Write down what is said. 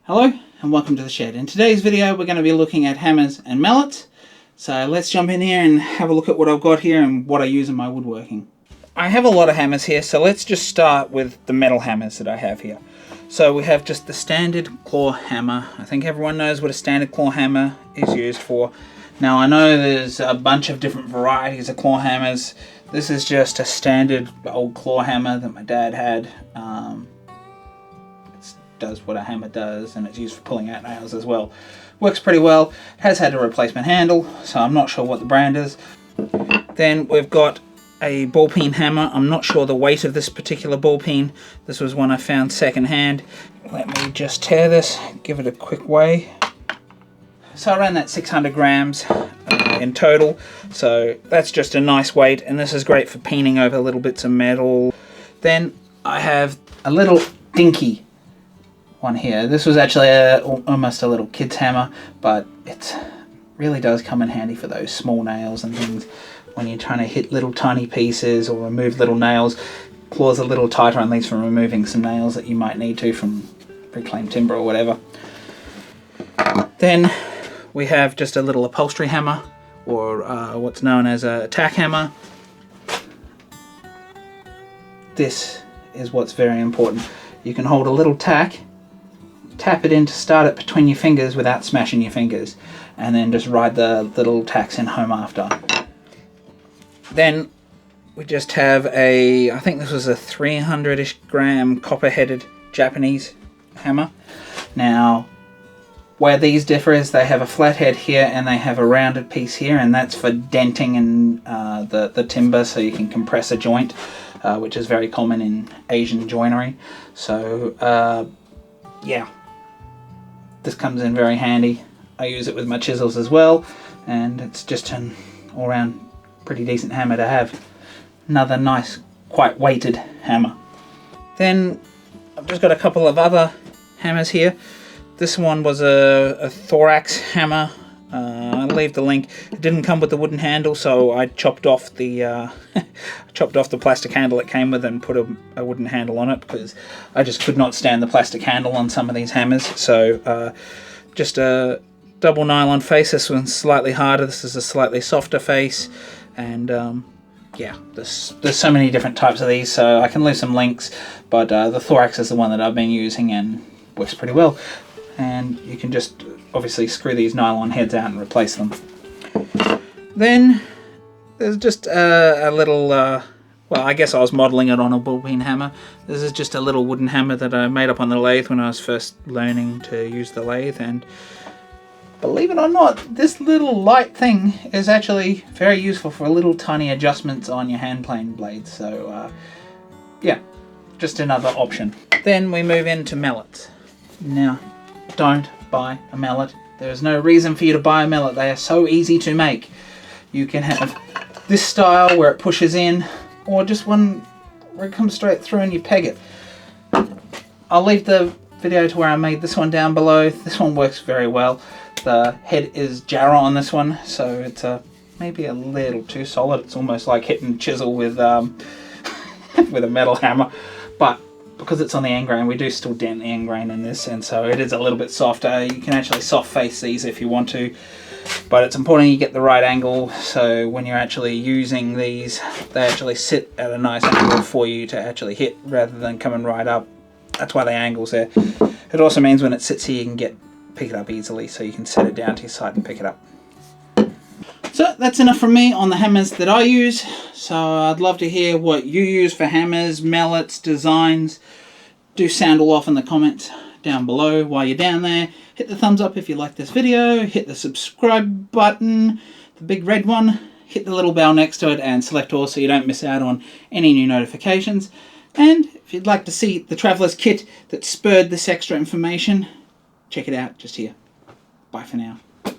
Hello and welcome to the shed. In today's video we're going to be looking at hammers and mallets. So let's jump in here and have a look at what I've got here and what I use in my woodworking. I have a lot of hammers here, so let's just start with the metal hammers that I have here. So we have just the standard claw hammer. I think everyone knows what a standard claw hammer is used for. Now I know there's a bunch of different varieties of claw hammers. This is just a standard old claw hammer that my dad had. Does what a hammer does, and it's used for pulling out nails as well. Works pretty well. Has had a replacement handle, so I'm not sure what the brand is. Then we've got a Ballpeen hammer. I'm not sure the weight of this particular ballpeen. This was one I found secondhand. Let me just tear this, give it a quick weigh. So around that 600 grams in total. So that's just a nice weight, and this is great for peening over little bits of metal. Then I have a little dinky one here. This was actually almost a little kid's hammer, but it really does come in handy for those small nails and things when you're trying to hit little tiny pieces or remove little nails. Claws a little tighter on these for removing some nails that you might need to from reclaimed timber or whatever. Then we have just a little upholstery hammer, or what's known as a tack hammer. This is what's very important. You can hold a little tack, tap it in to start it between your fingers without smashing your fingers, and then just ride the little tacks in home after. Then we just have a, I think this was a 300-ish gram copper-headed Japanese hammer. Now, where these differ is they have a flat head here and they have a rounded piece here, and that's for denting and the timber, so you can compress a joint, which is very common in Asian joinery. So, yeah. This comes in very handy. I use it with my chisels as well, and it's just an all-round pretty decent hammer to have. Another nice, quite weighted hammer. Then I've just got a couple of other hammers here. This one was a Thorax Hammer. I'll leave the link. It didn't come with the wooden handle, so I chopped off the plastic handle it came with and put a wooden handle on it, because I just could not stand the plastic handle on some of these hammers. So just a double nylon face. This one's slightly harder. This is a slightly softer face, and yeah, there's so many different types of these, so I can leave some links. But the Thorax is the one that I've been using and works pretty well. And you can just obviously screw these nylon heads out and replace them. Then there's just a little, well, I guess I was modelling it on a Ballpeen hammer. This is just a little wooden hammer that I made up on the lathe when I was first learning to use the lathe, and believe it or not, this little light thing is actually very useful for little tiny adjustments on your hand plane blades. So yeah, just another option. Then we move into mallets. Now, don't buy a mallet. There is no reason for you to buy a mallet. They are so easy to make. You can have this style where it pushes in, or just one where it comes straight through and you peg it. I'll leave the video to where I made this one down below. This one works very well. The head is jarrah on this one, so it's maybe a little too solid. It's almost like hitting chisel with with a metal hammer, but because it's on the end grain, we do still dent the end grain in this, and so it is a little bit softer. You can actually soft face these if you want to, but it's important you get the right angle, so when you're actually using these, they actually sit at a nice angle for you to actually hit, rather than coming right up. That's why the angle's there. It also means when it sits here, you can pick it up easily, so you can set it down to your side and pick it up. So that's enough from me on the hammers that I use. So I'd love to hear what you use for hammers, mallets, designs. Do sound all off in the comments down below. While you're down there, hit the thumbs up if you like this video, hit the subscribe button, the big red one, hit the little bell next to it and select all so you don't miss out on any new notifications. And if you'd like to see the Traveler's Kit that spurred this extra information, check it out just here. Bye for now.